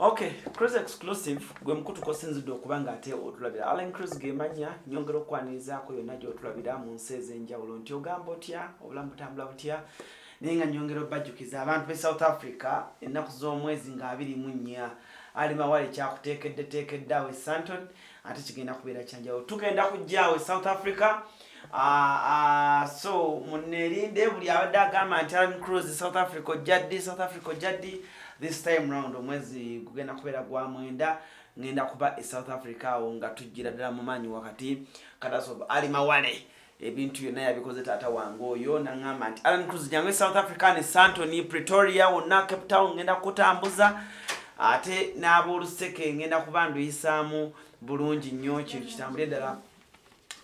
Okay, cruise exclusive gwe mkutu kosinzidde okuba ng'ate otulabira Allen Cruise gemanya nyongera okwanirizaako yonna gy'otulabira mu nsi ez'enjawulo nti ogamba otya obulamu butambula butya naye nga nyongera obajjukiza abantu b'e South Africa ennaku z'omwezi nga 24 ali mawale kyakuteekedde awo e Santon ate kigenda kubeera kyanjawulo tugenda kujja awo e South Africa. So muneerinde buli abadde agamba nti Allen Cruise South Africa ojjaddi this time round omwezi gugenda kubeera gwa mwenda ngenda kuba e South Africa awo nga tujjira ddala mu maanyi wakati katasoba ali mawale ebintu byonna yabikoze taata wange oyo naŋŋamba nti Allen Cruise jangu e South Africa ne Santoni Pretoria wonna Cape Town ngenda kutambuza ate n'ab'oluseke ngenda kuba nduyisaamu bulungi nnyo kintu kitambule ddala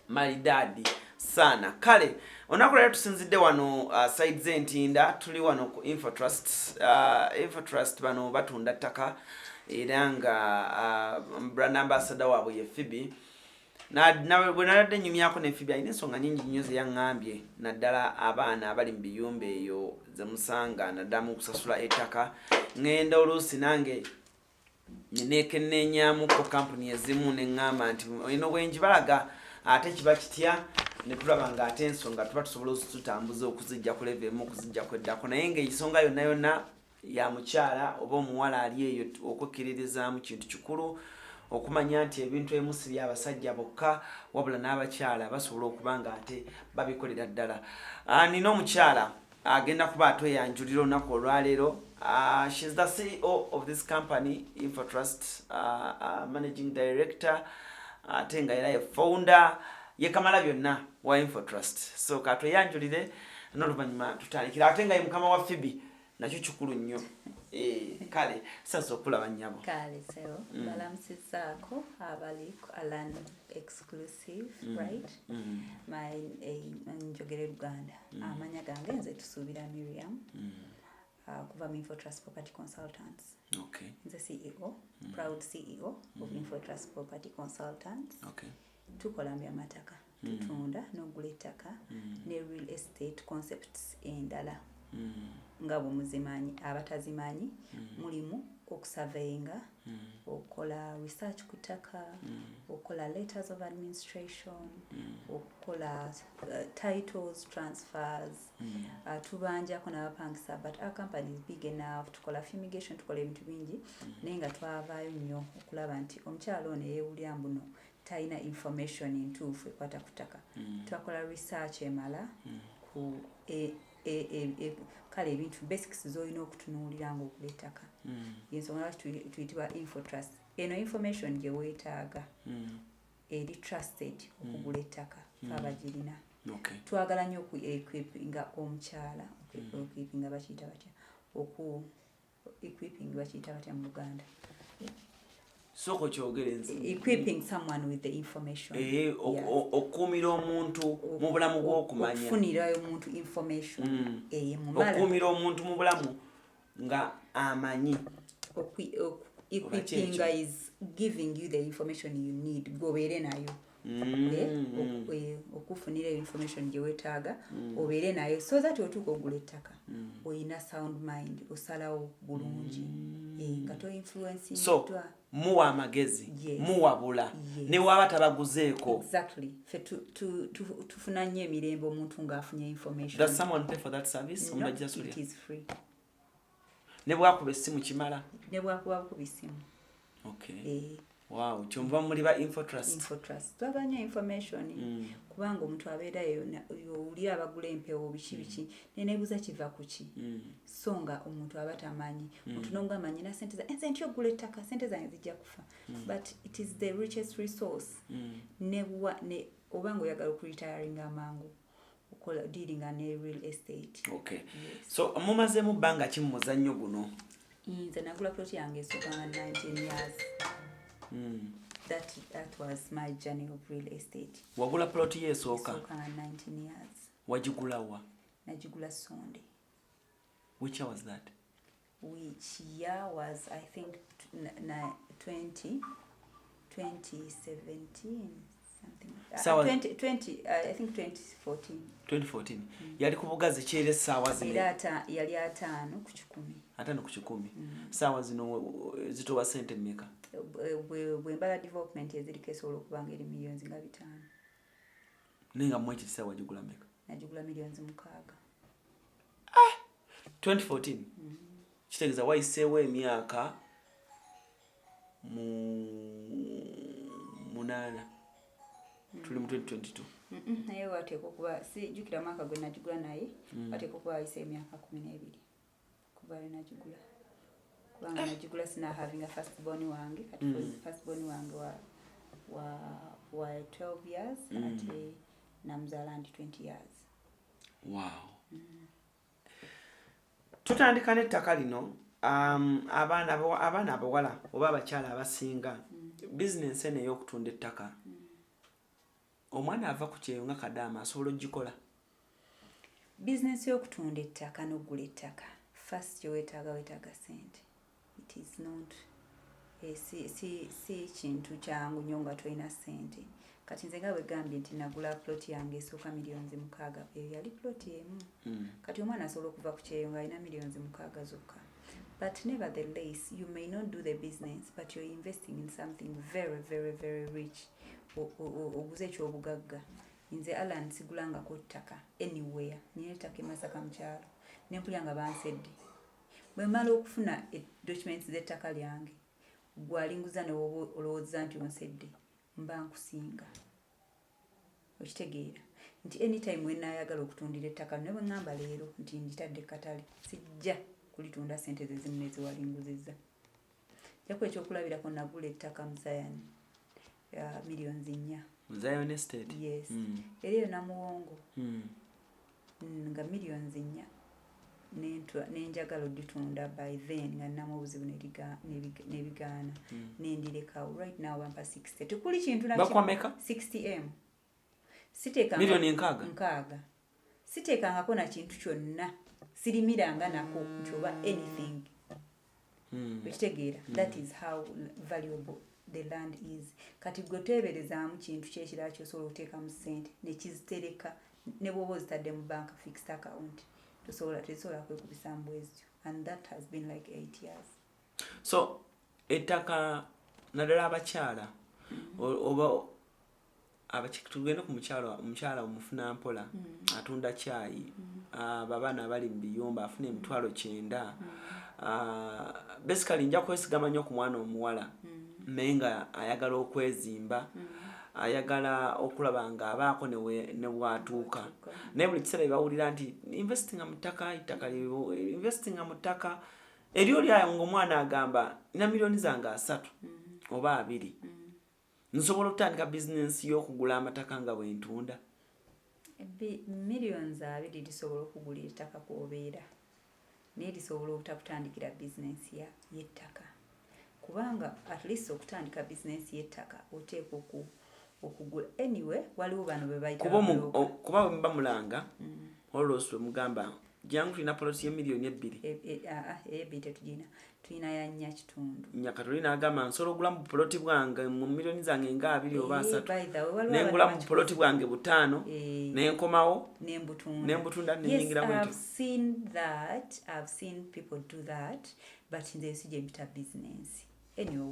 maridadi sana kale onaku leero tusinzidde wano side zentinda tuli wano ku Infotrust bano batunda ttaka era nga brand ambassador waabwe ye Phoebe bwe naladde nyumyako ne Phoebe alina ensonga nyingi nnyo ze yaŋŋambye naddala abaana abali mu biyumba eyo ze musanga naddamu kusasula ettaka ŋŋenda oluusi nange neekenneenyaamuko kampuni ezimu ne ŋŋamba nti olina obwengi balaga ate kiba kitya ne tulaba ng'ate ensonga tuba tusobola okututambuza okuzijja ku level emu okuzijja kweddako naye ng'ensonga yonna ya mukyala oba omuwala ali eyo okwekkiririzaamu kintu kikulu okumanya nti ebintu ebimu si by'abasajja bokka wabula n'abakyala basobola okuba ng'ate babikolera ddala. Nina omukyala agenda kuba atweyanjulira olunaku olwaleero. She's the CEO of this company Infotrust, managing director ate nga era ye founder ye kamala byonna wa Infotrust. So katweyanjulire n'oluvannyuma tutandikira ate nga ye mukama wa Phoebe nakyo kikulu nnyo. Kale sasa okulaba nnyabo kale seo balamusizaako abali Allen exclusive right my njogere Luganda amanya gange nze tusuubira Miriam kuva mu Infotrust Property Consultants. Okay. Nze CEO, proud CEO of Infotrust Property Consultants. Okay. Tukola by'amataka tutunda n'ogula ettaka ne real estate concepts endala nga bwemuzimanyi abatazimanyi mulimu okusurveyinga okukola research ku ttaka okukola letters of administration okukola titles transfers tubanjako n'abapangisa but our company is big enough tukola fumigation tukola ebintu bingi naye nga twavaayo nnyo okulaba nti omukyalo ono yeewulira mbuno talina information entuufu ekwata ku ttaka twakola research emala ku kale ebintu basics z'olina okutunuulira ng'okula ettaka yensonga lwaki tuyitibwa Infotrust eno information gye weetaaga eri trusted okugula ettaka abagirina twagala nnyo equipinga omukyala equipinga bakiyita batya equipping bakiyita batya mu Luganda soko kyogere nzi equipping someone with the information okuumira omuntu mu bulamu bw'okumanya okufunirayo omuntu information okuumira omuntu mu bulamu nga amanyi equipping is giving you the information you need gobeere nayo okufunira information gye weetaaga obeere nayo so that otuuka ogula ettaka oyina sound mind osalawo bulungi nga to influencing so muwa amagezi muwabula ne waba tabaguzeeko exactly fe tufuna nnyo emirembe omuntu ng'afunye information. Does someone pay for that service? No, it is free. Ne bwakuba essimu kimala? Ne bwakuba essimu. Okay. Wow, kyomva muri ba Infotrust. Twagala nnyo information kubanga omuntu abeera oli abagula empewo biki neneebuuza kiva ku ki so nga omuntu aba tamanyi omuntu n'omugamba nyina sente nze nti ogula ettaka sente zange zijja kufa but it is the richest resource oba ng'oyagala okuritayaringa amangu okola dealing ne real estate. Okay. Yes. So mumazeemu bbanga ki mu muzannyo guno? Nze nagula plot yange esooka nga 19 years. That was my journey of real estate. Wagula plot yesooka? Esooka nga 19 years. Wagigula wa? Nagigula Sonde. Which year was that? Which year was, I think, 2017. something Sawa 20 I think 2014 yali ku bugazi kyere saawa zino yali 5 ku 10 5 ku 10 saawa zino zitowa sente mmeka bwe mbala development eziriko esobola okubanga eri millions nga 5 nenga mwe kisaawa jigula mmeka najigula millions 6 2014 kitegeeza wayiseewo emyaka munana tuli mu 2022 naye wateeka okuba sijjukira mwaka gwe najigula naye wateeka okuba wayise emyaka 12 kuba najigula kubanga najigula sina having a first born wange kati first born wange wa 12 years ate namzaala ndi 20 years. Wow. Tutandika n'ettaka lino abaana abawala oba abakyala abasinga business eno ey'okutunda ettaka omwana ava ku kyeyo nga kadaama asobola ogikola business y'okutunda ettaka n'okugula ettaka first weetaaga sente. It is not si kintu kyangu nnyo nga tolina sente. Kati nze nga bwegambye nti nagula plot yange esooka millions 6 eyo yali plot emu kati omwana asobola okuva ku kyeyo nga alina millions 6 zokka. But nevertheless you may not do the business but you're investing in something very very very rich. Oguze ekyobugagga. Nze Alan sigulangako ttaka anywhere nina ettaka Masaka mu kyalo nempulya nga bansedde bwe mala okufuna documents z'ettaka lyange gwalinguza ne olowooza nti onsedde mba nkusinga okitegeera nti anytime wennaayagala okutundira ettaka ne bwe ŋŋamba leero nti nditadde katale sijja kulitunda sente ze zimu ne ziwalinguzizza jako ekyokulabirako nagula ettaka mu Zion millions 4 Zion Estate. Yes. Eriyo namuwongo nga millions 4 nenjagala oditunda by then nga nnamu obuzibu nebigaana nendireka right now bampa 60 tekuli kintu bakwameka 60m siteeka million 6 siteekangako na kintu kyonna sirimiranga nako nti oba anything okitegeera that is how valuable the land is. Kati gwe teeberezaamu kintu kyekirala kyosobola okuteekamu ssente nekizitereka ne bw'oba ozitadde mu bank fixed account tesobola kwekubisaamu bwezityo and that has been like 8 years. So ettaka naddala abakyala oba tugenda ku mukyala omufuna mpola atunda caayi abaana abali mu biyumba afuna emitwalo 9 basically nja kwesigama nnyo ku mwana omuwala naye nga ayagala okwezimba ayagala okulaba nga abaako ne bwatuuka naye buli kiseera bawulira nti investinga mu ttaka investinga mu ttaka eri oli ayo ng'omwana agamba nina millioni zange 3 oba 2 nsobola okutandika bizinensi y'okugula amataka nga bwe ntunda millions 2 lisobola okugula ettaka kw'obeera naye lisobola obutakutandikira bizinensi y'ettaka kubanga at least okutandika business y'ettaka oteeka okugula anyway waliwo bano bwe bayita kuba bwe bamulanga olwoswe mugamba jangu tulina polisi ya millioni 2 tetugina tulina ya 4.5 nyakatoli n'agamba nsobola okugula mu poloti bwange mu millioni zange nga 2 oba 3 nengula mu poloti bwange 5 nenkomawo nembutunda nenyingira mu I've seen people do that but nze sije bita business anyway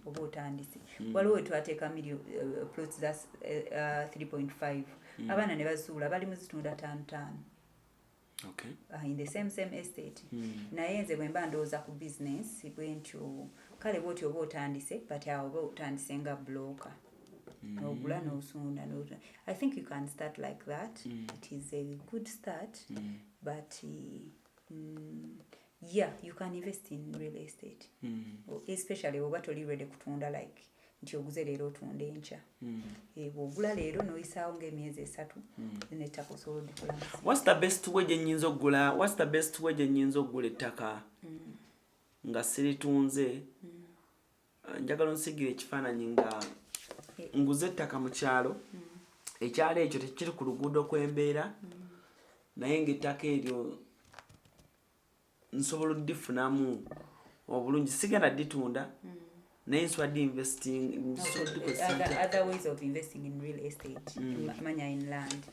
oba otandise waliwo twateeka plots za 3.5 abaana ne bazuula bali muzitunda 5. Okay. In the same estate. Naye nze bwe mba ndowooza ku business bwe ntyo kale bwoti oba otandise but awo oba otandise nga blocker n'ogula n'osunda I think you can start like that. It is a good start but yeah, you can invest in real estate especially oba toli ready kutunda like nti oguze leero otunda enkya bw'ogula leero n'oyisaawo ng'emyezi 3 n'ettaka osobola oddikolamu. What's the best way gye nnyinza okugula ettaka nga siritunze njagala onsigira ekifaananyi nga nguze ettaka mu kyalo ekyalo ekyo tekiri ku luguudo kw'embeera naye ng'ettaka eryo nsobola oddifunamu obulungi sigenda dditunda naye nswadde investing other ways of investing in real estate manya in land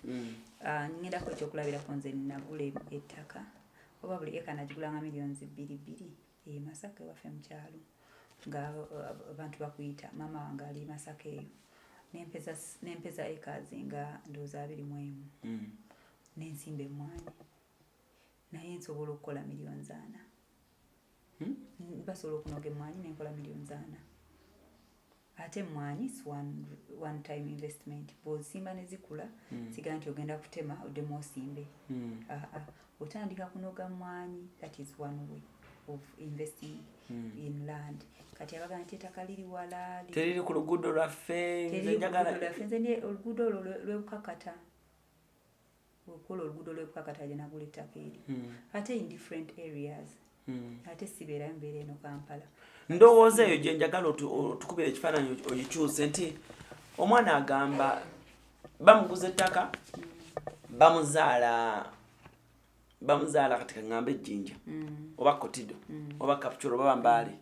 ngenda ko ekyokulabirako nze nagula ettaka oba buli eka nagigula nga millions 2 Masaka waffe mu kyalo nga abantu bakuyita mama wange ali Masaka eyo nempeza acres nga ndooza 21 n'ensimba emmwanyi naye nsobola okukola millions 4 basobola okunoga emmwanyi nenkola millions 4 ate emmwanyi one time investment bw'osimba ne zikula siga nti ogenda kutema oddemu osimbe otandika kunoga mmwanyi. That is one way of investing in land. Kati abaga nti ettaka liri wala teriri ku luguudo lwaffe nze oluguudo lw'ebukakata okukola oluguudo lw'ebukakata gye nagula ettaka eri ate in different areas ate sibeera mbeera eno Kampala. Ndowooza eyo gye njagala otukubira ekifaananyi ogikyuse nti omwana agamba bamuguza ettaka bamuzaala kati kaŋŋamba ejjinja oba kotido oba kapcholo oba mbaale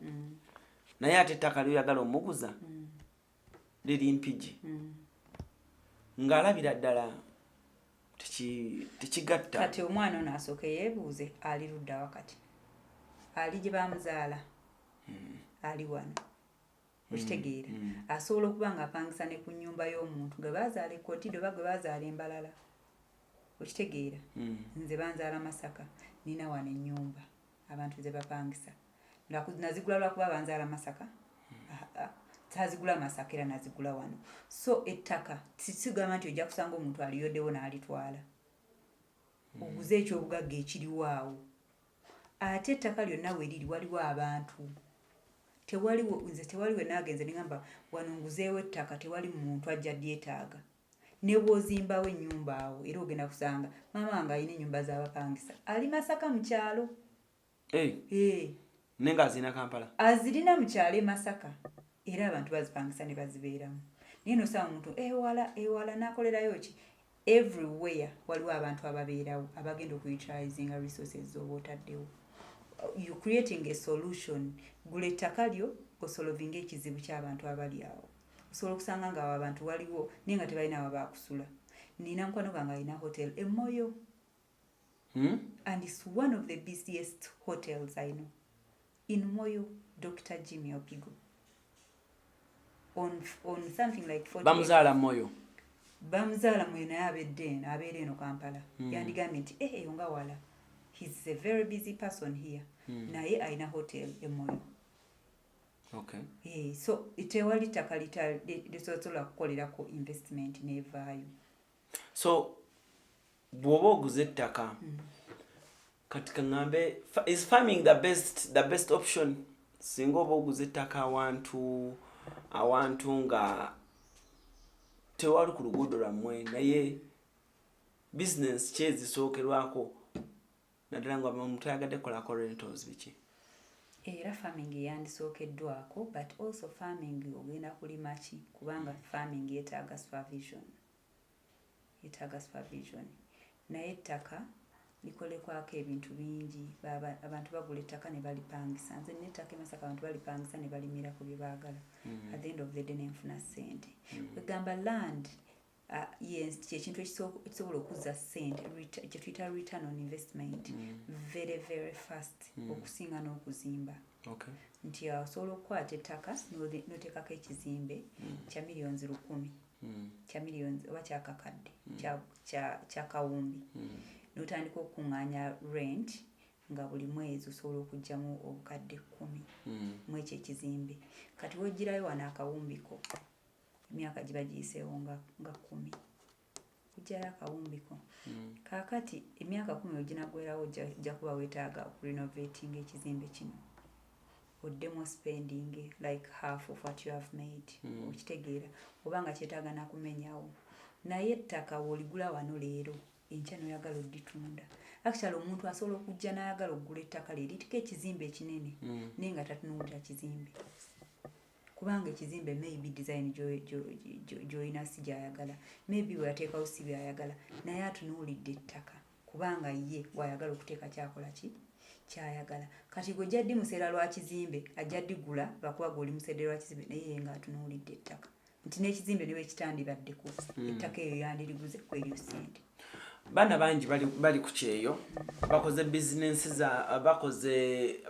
naye ate ettaka lyoyagala omuguza liri mpigi ng'alabira ddala tekigatta. Kati omwana ono asooke yeebuuze ali ludda wakati ali gye bamuzaala ali wano okitegeera asobola okuba nga apangisa ne ku nnyumba y'omuntu gwe bazaala ekotido oba gwe bazaala embalala okitegeera nze banzaala Masaka nina wano ennyumba abantu ze bapangisa nazigula lwakuba banzaala Masaka tazigula Masaka era nazigula wano. So ettaka sigamba nti ojja kusanga omuntu aliyoddewo n'alitwala oguze ekyobugagga ekiriwaawo ate ettaka lyonna we liri waliwo abantu tewaliwo naagenze nengamba wano nguzeewo ettaka tewali muntu ajja lyetaaga ne bw'ozimbawo ennyumba awo era ogenda kusanga maama wange alina ennyumba z'abapangisa ali Masaka mu kyalo nenga azirina Kampala azirina mu kyalo e Masaka era abantu bazipangisa ne bazibeeramu naye nosanga omuntu ewala n'akolerayo ki everywhere waliwo abantu ababeerawo abagenda okuyutilizinga resources z'oba otaddewo. You creating a solution. Gula ettaka lyo osolovinga ekizibu ky'abantu abali awo. Osobola okusanga nga abantu waliwo naye nga tebalina awo bakusula. Nina mukwano gwange alina hotel e Moyo. And it's one of the busiest hotels I know. In Moyo, Dr. Jimmy Opigo. On something like 40 Bamuzala Moyo naye abeera eno Kampala. Yandigambye nti eyo nga wala. He's a very busy person here. Naye alina hotel e Moyo. Okay. So tewali ttaka lisobola kukolerako investment nevaayo. So bw'oba oguze ettaka kati kaŋŋambe is farming the best option singa oba oguze ettaka awantu nga tewali ku luguudo lwammwe naye business kyezisookerwako naddala nga omuntu ayagadde kukolako rentals biki era farming yandisookeddwako but also farming ogenda kulima ki kubanga farming yeetaaga supervision naye ettaka likolekwako ebintu bingi abantu bagula ettaka ne balipangisa nze n'ettaka Masaka abantu balipangisa ne balimirako bye baagala at the end of the day nenfuna ssente wegamba land yes ky'ekintu ekisobola okuzza ssente kye tuyita return on investment very very fast okusinga n'okuzimba nti osobola okukwata ettaka n'oteekako ekizimbe kya millions 1,000 kya millions oba kyakakadde kyakawumbi n'otandika okuŋŋaanya rent nga buli mwezi osobola okuggyamu obukadde 10 mu ekyo ekizimbe kati wogirayo wano akawumbiko emyaka giba giyiseewo nga 10 kujjayo akawumbiko kaakati emyaka 10 oginagwerawo ojja kuba weetaaga okurenovating ekizimbe kino oddemu spending like half of what you have made okitegeera oba nga kyetaaga nakumenyawo naye ettaka woligula wano leero enkya noyagala odditunda actually omuntu asobola okujja n'ayagala okugula ettaka lye litika ekizimbe ekinene naye nga tatunuulira kizimbe kubanga ekizimbe maybe design gy'olina si gy'ayagala maybe weyateekawo si by'ayagala naye atunuulidde ettaka kubanga ye wayagala okuteeka kyakola ki kyayagala kati gwe jaddi museera lwa kizimbe ajaddi gula lwakuba goli museera lwa kizimbe naye nga atunuulidde ettaka nti n'ekizimbe ne bwekitandibaddeku ettaka eyo yandiriguze ku eryo ssente. Baana bangi bali ku kyeyo bakoze bizinensi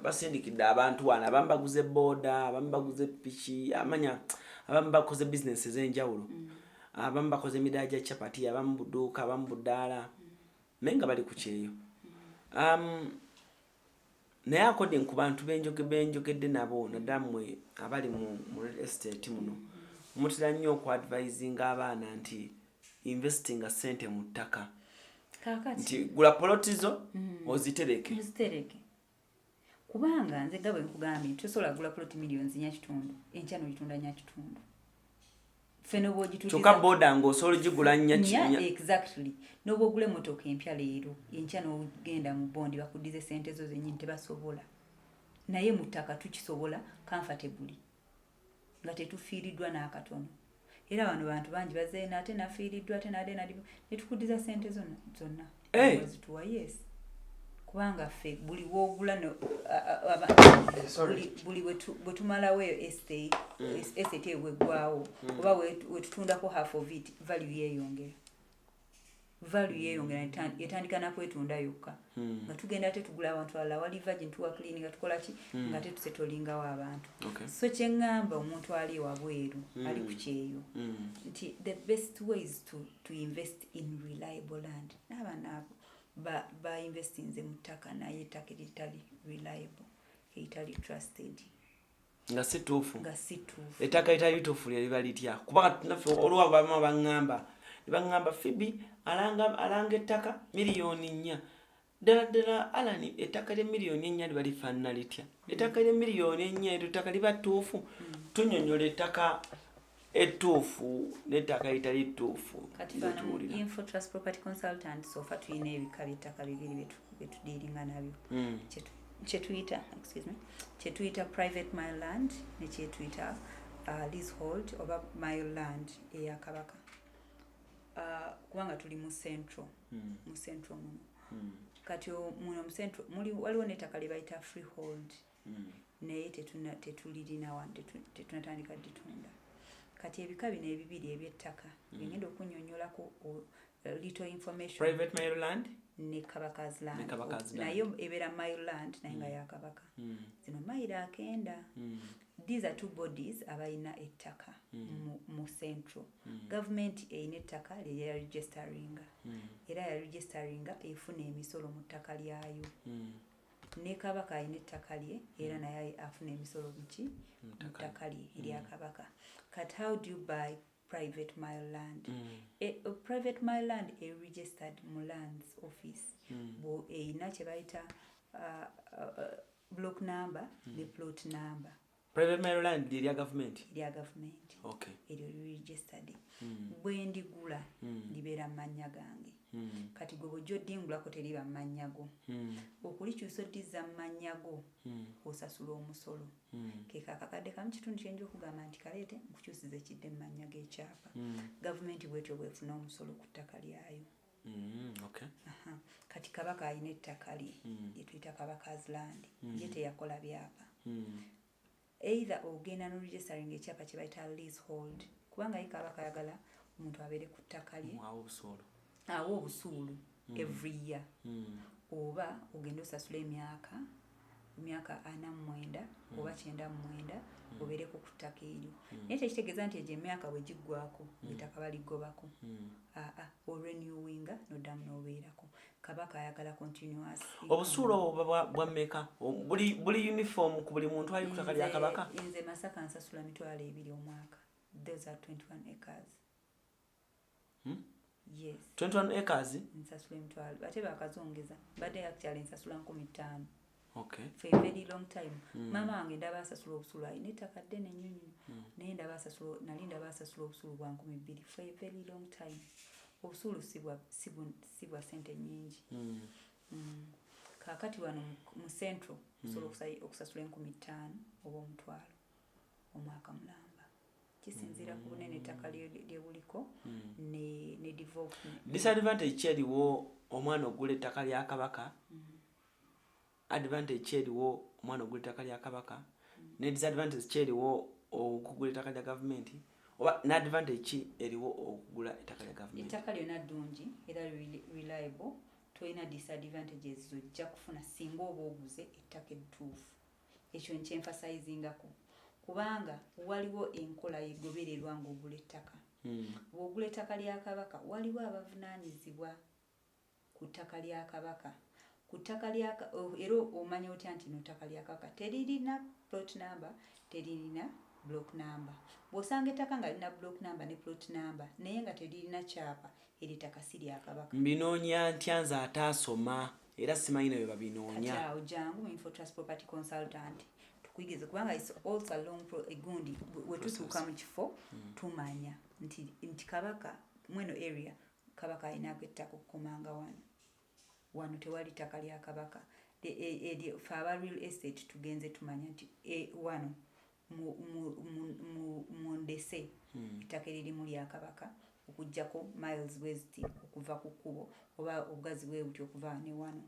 basindikidde abantu wano abamu baguze booda abamu baguze piki amanya abamu bakoze bizinensi ez'enjawulo abamu bakoze emidaala gya capati abamu buduuka abamu budaala naye nga bali ku kyeyo. Naye according ku bantu benjogedde nabo naddala mmwe abali mu real estate muno mutera nnyo okuadvisinga abaana nti investinga ssente mu ttaka nti gula polotizo ozitereke kubanga nze nga bwe nkugambye tosobola gula poloti miliyoni nyakitundu enkya n'ogitunda nyakitundu feno kyokka boda ng'osobola ogigula nya exactly n'oba ogula emmotoka empya leero enkya n'ogenda mu bondi bakuddize sente zo zennyini tebasobola naye mu ttaka tukisobola comfortably nga tetufiiriddwa n'akatono era bano bantu bangi bazze nate nafiiriddwa ate nade netukuddiza sente zonna zituwa yes kubanga ffe buli woogula buli bwe tumalawo eyo estate eyo bweggwawo oba wetutundako half of it value yeeyongera yetandika nakwetunda yokka nga tugenda ate tugula abantu alala wali virgin tuwa clean nga tukola ki nga ate tusetolingawo abantu so kyeŋŋamba omuntu ali wabweru ali ku kyeyo nti the best way is to invest in reliable land n'abaana abo bainvestinze mu ttaka naye ettaka eritali reliable eritali trusted nga si tuufu ettaka eritali tuufu liba litya kubanga naffe olwa bamu baŋŋamba Fibi alanga ettaka miliyoni 4 ddala alani ettaka lya miliyoni 4 liba lifaanana litya ettaka lya miliyoni 4 ettaka liba tuufu tunyonyola ettaka ettuufu n'ettaka eritali ttuufu kati info trust property consultant sofa tulina ebika by'ettaka bibiri betudiiringa nabyo kyetuyita private mile land ne kyetuyita leasehold oba mile land eya Kabaka kubanga tuli mu central muno kati muno mu central waliwo n'ettaka lye bayita freehold naye tetulirina wano tetunatandika ditunda kati ebika bino ebibiri eby'ettaka bigenda okunnyonnyolako little information private mile land ne Kabaka's land naye ebeera mile land naye nga ya Kabaka zino mayiro akenda these are two bodies abalina ettaka mu central government eyina ettaka lya registeringa era ya registeringa efuna emisolo mu ttaka lyayo ne Kabaka ayina ettaka lye era naye afuna emisolo buki mu ttaka lye erya Kabaka. But how do you buy private mile land? A private mile land is registered mu lands office bo eyina kye bayita block number ne plot number. Private mile land erya government okay eryo registered bwe ndigula libeera mu mannya gange kati gwe bw'ojja oddingulako teriba mu mannya go okulikyusa oddiza mu mannya go osasula omusolo keka akakadde kamu kitundu kyenja okugamba nti kaleete nkukyusiza ekidde mu mannya g'ekyapa gavumenti bwetyo bwefuna omusolo ku ttaka lyayo kati Kabaka alina ettaka lye lyetuyita Kabaka's land ye teyakola byapa either ogenda n'oregistering ekyapa kye bayita leasehold kubanga ye Kabaka ayagala omuntu abeere ku ttaka lye awo obusuulu every year oba ogenda osasula emyaka 49 oba 99 obeereko ku ttaka eryo naye tekitegeeza nti egyo emyaka bwe giggwako ettaka baligobako orenewinga noddamu n'obeerako Kabaka ayagala continuous obusuulu obwo bwa mmeka buli uniform ku buli muntu ali ku ttaka lya Kabaka nze Masaka nsasula 200 omwaka those are 21 acres yes 21 acres nsasula 200 ate bakazongeza badde actually nsasula 1500 okay for a very long time mama wange ndaba asasula obusuulu ayina ettaka ddene nnyo naye ndaba asasula obusuulu bwa 2000 for a very long time obusuulu si bwa sente nnyingi kaakati wano mu central osobola okusasula 1500 oba 1000 omwaka mulamba kisinziira ku bunene ettaka lyebuliko ne development disadvantage kyeriwo omwana ogula ettaka lya Kabaka advantage kyeriwo omwana ogula ettaka lya kabaka ne disadvantage kyeriwo okugula ettaka lya gavumenti oba n'advantage ki eriwo okugula ettaka lya gavumenti? Ettaka lyonna ddungi era reliable, tolina disadvantages zojja kufuna singa oba oguze ettaka ettuufu. Ekyo nkyemfasizingako kubanga waliwo enkola egobererwa ng'ogula ettaka. Bw'ogula ettaka lya kabaka waliwo abavunaanyizibwa ku ttaka lya kabaka. Ku ttaka lya era omanya otya nti no ttaka lya kabaka teririna plot number, teririna block number. Bw'osanga ettaka nga lirina block number ne plot number naye nga teririna kyapa, eri ttaka si lya kabaka. Mbinoonya ntya nze ataasoma era simanyi nawe babinoonya. Kati awo jangu Info Trust Property Consultant tukuyigirize kubanga it's also long gundi wetutuuka mu kifo tumanya nti kabaka mweno area kabaka ayinako ettaka okukomanga wano tewali ttaka lya kabaka. Fe aba real estate tugenze tumanya nti wano mu Ndese ettaka eririmu lya kabaka okujjako miles west okuva ku kkubo oba obugazi bwe buti okuva ne wano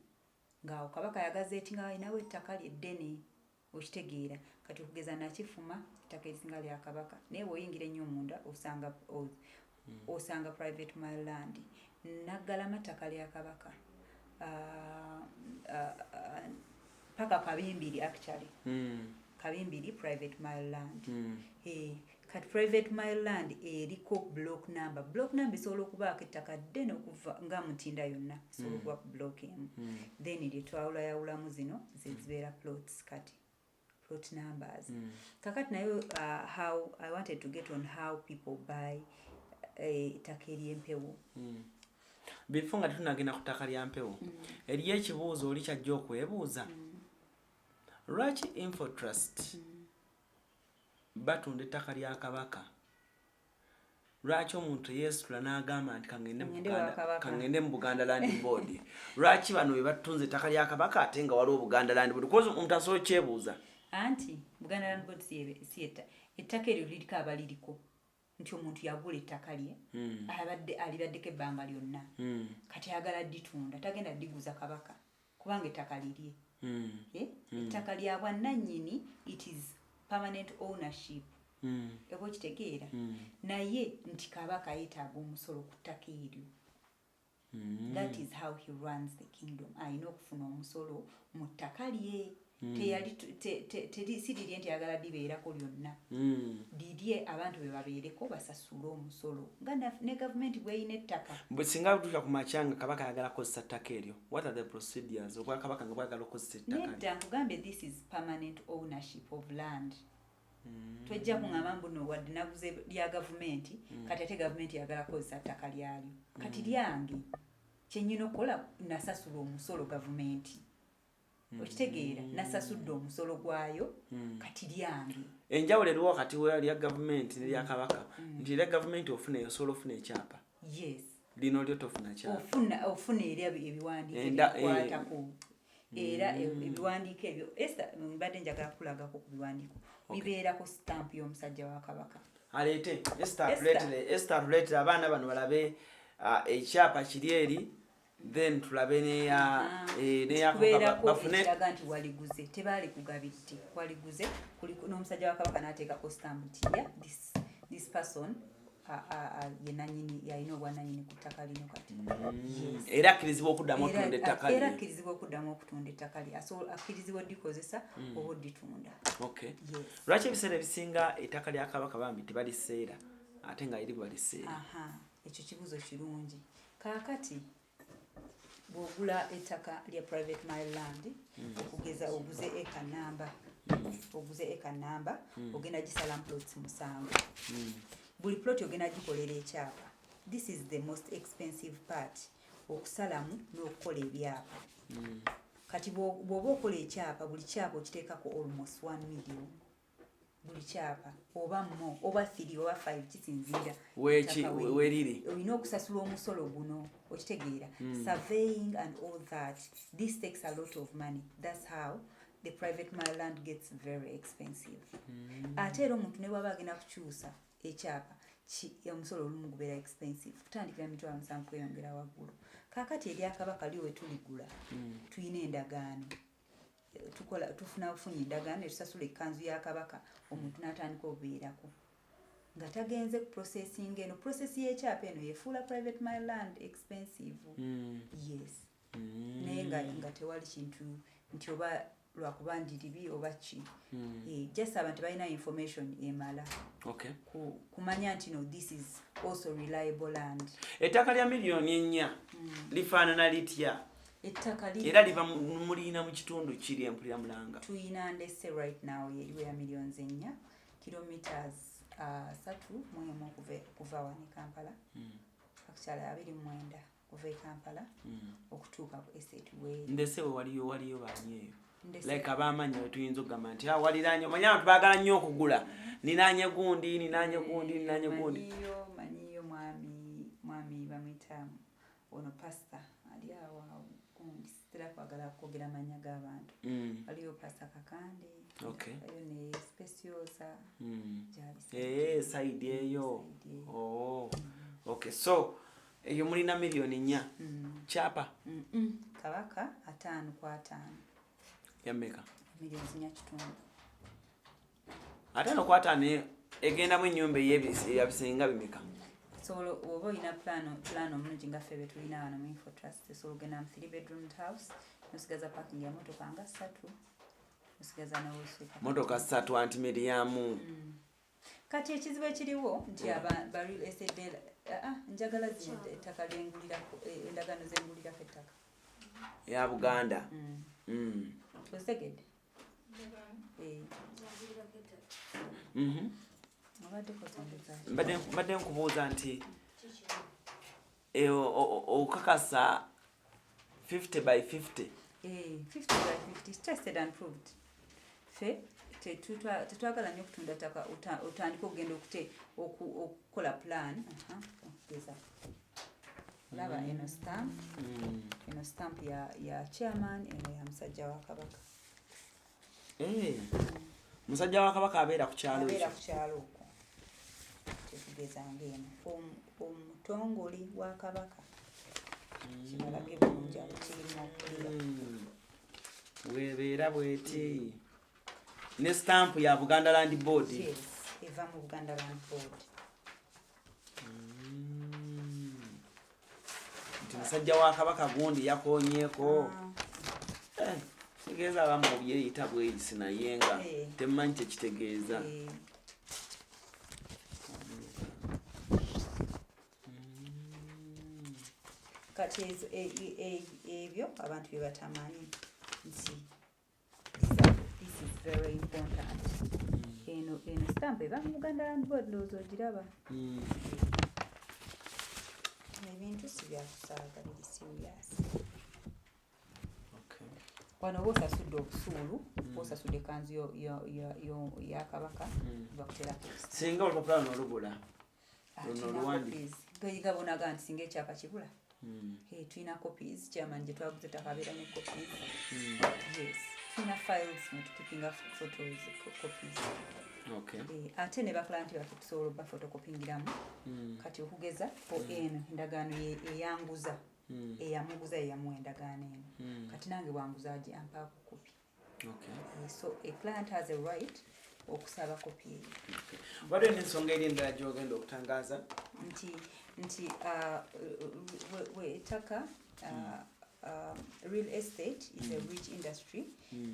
ngaawo kabaka yagaze eti nga ayinawo ettaka lyeddene okitegeera. Kati okugeza nakifuma ettaka erisinga lya kabaka naye bw'oyingira ennyo munda osanga private mile land. Naggalama ttaka lya kabaka paka Kabimbiri actually Kabimbiri private mile land. Kati private mile land eriko block number. Block number isobola okubaako ettaka ddene okuva nga Mutinda yonna isobola okuba ku block emu. Then lye twawulayawulamu zino zibeera plots kati plot numbers. Kakati nayo how I wanted to get on how people buy ettaka ery'empewo. Before nga tunagenda ku ttaka lya mpewo eriyo ekibuuzo oli kyajja okwebuuza. Lwaki Info Trust batunda ettaka lya kabaka? Lwaki omuntu yeesitula n'agamba nti kangende mu Buganda Land Board? Lwaki bano bwe batunze ettaka lya kabaka ate nga waliwo Buganda Land Board? Because omuntu asobola okyebuuza anti Buganda Land Board si ettaka eryo liriko abaliriko nti omuntu yagula ettaka lye alibaddeko ebbanga lyonna kati ayagala dditunda tagenda ddiguza kabaka kubanga ettaka lirye. Ettaka lya bwannannyini, it is permanent ownership. Ebo kitegeera naye nti kabaka yeetaaga omusolo ku ttaka eryo. That is how he runs the kingdom. Ayina okufuna omusolo mu ttaka lye. Sirirye nti ayagala libeerako lyonna. Lirye abantu be babeereko basasula omusolo nga ne gavumenti bw'eyina ettaka. Bwe singa tutuuka ku makyanga kabaka ayagala kukozesa ttaka eryo, what are the procedures obwa kabaka nga bwagala okukozesa ettaka? Nedda nkugambe this is permanent ownership of land. Twejja kuŋŋamba mbuno wadde naguze lya gavumenti kati ate gavumenti yagala kukozesa ttaka lyalyo. Kati lyange kyennyina okukola nasasula omusolo gavumenti. Okitegeera nasasudde omusolo gwayo kati lyange. Enjawulo eriwo wakati lya gavumenti ne lya kabaka nti era gavumenti ofuna osobola ofuna ekyapa. Yes. Lino lyo tofuna kyapa. Ofuna era ebiwandiiko ebikwatako. Era ebiwandiiko ebyo mbadde njagala kulagako ku biwandiiko bibeerako stamp y'omusajja wa kabaka. Aleete Esther tuleetere abaana bano balabe ekyapa kiri eri. Then tulabe bafune kiraga nti waliguze tebaali kugabidde waliguze kuliko n'omusajja wa kabaka n'ateekako stamp nti this person yenanyini yalina obwannanyini ku ttaka lino kati. Era akkirizibwa okuddamu okutunda ettaka lye. Era akkirizibwa okuddamu okutunda ettaka lye. Akkirizibwa oddikozesa oba odditunda. Okay. Lwaki ebiseera ebisinga ettaka lya kabaka bambi tebaliseera ate nga eri baliseera? Ekyo kibuuzo kirungi. Kaakati bw'ogula ettaka lya private mile land okugeza oguze eka namba ogenda gisala plots 7. Buli plot ogenda gikolera ekyapa. This is the most expensive part okusalamu n'okukola ebyapa. Kati bw'oba okola ekyapa buli kyapa okiteekako almost 1 million. Buli kyapa oba mo oba 3 oba 5 kisinziira weriri. Olina okusasula omusolo guno okitegeera. Surveying and all that, this takes a lot of money. That's how the private mile land gets very expensive. Ate era omuntu ne bw'aba agenda kukyusa ekyapa omusolo olumu gubeera expensive kutandikira $7,000 kweyongera waggulu. Kaakati erya kabaka liwe tuligula tulina endagaano tufuna ofunye eddagala tusasula ekkanzu ya kabaka omuntu n'atandika obeerako nga tagenze ku processing eno process y'ekyapa eno yefuula private my land expensive yes naye nga tewali kintu nti oba lwakuba ndiribi oba ki just abantu balina information emala kumanya nti no this is also reliable land. Ettaka lya miliyoni 4 lifaanana litya? Etaka era liva mulina mu kitundu kiri empulira mulanga tuyina ndese right now yeriwe ya miliyoni 4 kilometers 3 mwemu kuva wani Kampala akukyala 29 kuva e Kampala okutuuka ku estate we ndese waliyo banyeyo like abamanyi tuyinza okugamba nti waliranye omanya abantu baagala nnyo okugula ninanye gundi maniyo mwami bamwita ono pasta ali awo gundi sitera kwagala kwogera amanya g'abantu waliyo pasta Kakande ayo ne speciosa side eyo so eyo mulina miliyoni 4 chapa kabaka 5 kwa 5 yameka miliyoni 4 kitundu 5 kwa 5 egenda mu nyumba yabisenga bimeka so obo ina plan omulungi nga ffe betulina wano mu Info Trust so ogenda mu 3 bedroom house nosigaza parking ya motoka nga 3 nosigaza na wosika motoka 3 anti medium kati ekizibu ekiriwo nti ba real estate njagala zino ettaka lyengulira endagano zengulira ettaka ya Buganda osegede mbadde nkubuuza nti okakasa 50 by 50 50 by 50 tested and proved fe tetwagala nnyo okutunda ttaka otandika okugenda okukola plan olaba eno stamp ya chairman eno ya musajja wa kabaka musajja wa kabaka abeera ku kyalo okwo tekugeza ng'eno omutongoli wa kabaka kimalage bulungi abakirimu okulira weebeera bweti ne stamp ya Buganda Land Board eva mu Buganda Land Board nti musajja wa kabaka gundi yakonyeeko kitegeeza abamu obyeyita bweyisi naye nga temumanyi kyekitegeeza kati ebyo abantu bye batamanyi nti this is very important eno stamp eva mu Buganda Land Board lowooza ogiraba ebintu si byakusaaga biri serious wano oba osasudde obusuulu osasudde kanzu ya kabaka bakuterako singa olupapula luno lubula luno luwandi gabonaga nti singa ekyapa kibula tulina copies chairman gye twaguze takabeera ne copies yes tulina files netukipinga photos copies ate ne bakulanti baffe tusobola oba photocopingiramu kati okugeza eno endagaano eyanguza eyamuguza eyamuwa endagaano eno kati nange bwanguza ampaako kopi so a client has a right okusaba kopi eyo waliwo n'ensonga eri endala gy'ogenda okutangaza nti ettaka real estate is a rich industry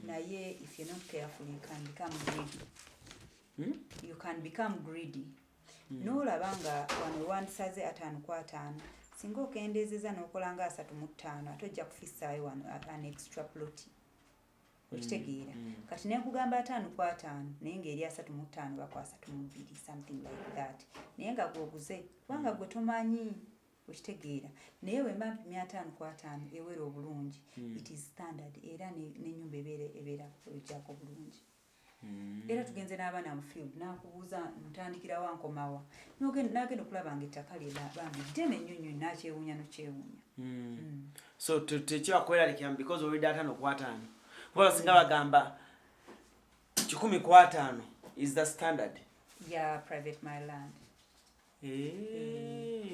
naye if you're not careful you can become greedy you can become greedy n'olaba nga wano wandisaze 5 kwa 5 singa okendezeza n'okola nga 3 mu 5 ate ojja kufissaayo wano an extra plot okitegeera kati nekugamba 5 kwa 5 naye ng'eri 3 mu 5 bakwa 3 mu 2 something like that naye nga gwoguze kubanga gwe tomanyi okitegeera naye wemba mpimya 5 kwa 5 ewera obulungi it is standard era n'ennyumba ebeera ojjako bulungi era tugenze n'abaana mu field nakubuuza ntandikira wankomawa nagenda okulaba nga ettaka lye bambi ddene nnyo nnyo nakyewuunya nokyewuunya so tekibakweralikiram because olidde 5 kwa 5 kuba singa bagamba 10 kwa 5 is the standard private my land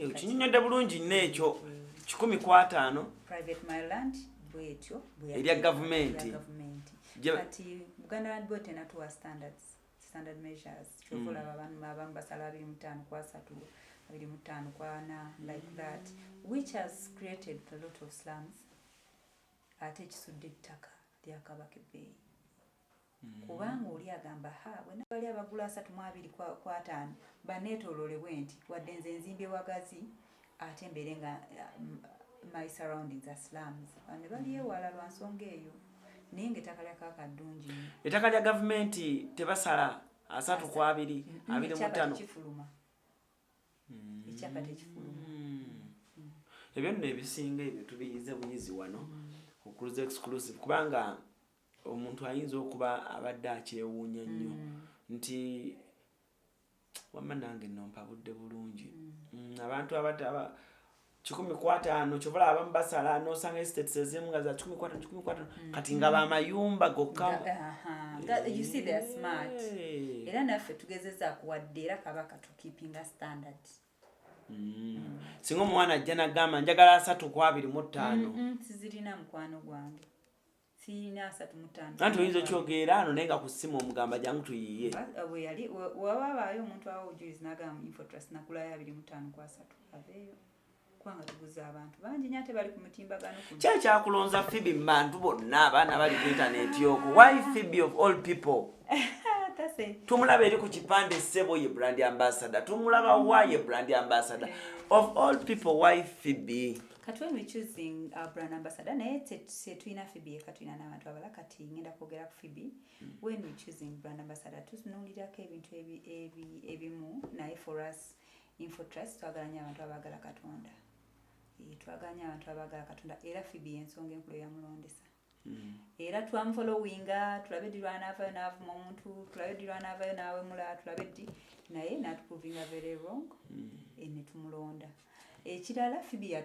okinyonyodde bulungi n'ekyo 10 kwa 5 private my land bwetyo erya gavumenti kati Buganda Land Board tenatuwa standard measures chokola abamu basala 25 kwa 3 25 kwa 4 like that, which has created a lot of slums ate ekisudde ettaka lya Kabaka Bay. Kubanga oli agamba bwe bali abagula 32 kwa 5 baneetoolole bwenti wadde nze nzimbe wagazi ate mbere nga my surroundings are slums. Ne bali ewala lwa nsonga eyo. Naye ng'ettaka lya Kabaka ddungi. Ettaka lya gavumenti tebasala 3 kwa 2 25 kifuluma. Ekyapa tekifuluma. Ebyo nno ebisinga ebyo tubiyize buyizi wano okuruza exclusive kubanga omuntu ayinza okuba abadde akyewuunya nnyo nti wamma nange nompa budde bulungi abantu abadde 15 kyobola abamu basala n'osanga estates ezimu nga za 15 kati nga bamayumba gokka. You see they are smart. Era naffe tugezeza kuwadde era Kabaka to keeping a standard. Singa omwana ajja nagamba njagala 3 kwa 25. Sizirina mukwano gwange. Sirina 3 5. Anti oyinza okyogera ano naye nga ku ssimu omugamba jangu tuyiye. Bwe yali wabaayo omuntu awo ojulizi n'agamba Infotrust nakulayo 25 kwa 3 aveeyo. Kubanga tuguza abantu bangi nnyo ate bali ku mutimbagano kuno. Kya kyakulonza Phoebe mu bantu bonna abaana bali ku internet okwo. Why Phoebe of all people? Tumulaba eri ku kipande Sebo ye brand ambassador. Tumulaba wa ye brand ambassador. Of all people, why Phoebe? Kati when we choosing our brand ambassador, naye tetulina Phoebe katulina n'abantu abala kati ngenda kwogera ku Phoebe. When we choosing brand ambassador, tunuulirako ebintu ebimu naye for us Infotrust twagala abantu abagala Katonda. Twaganya abantu abagala Katonda era Phoebe ensonga enkulu yamulondesa. Era twamufollowinga tulabe dirwana avayo n'avuma omuntu tulabe dirwana avayo nawe mula tulabe di naye n'atuprovinga very wrong ne tumulonda. Ekirala Phoebe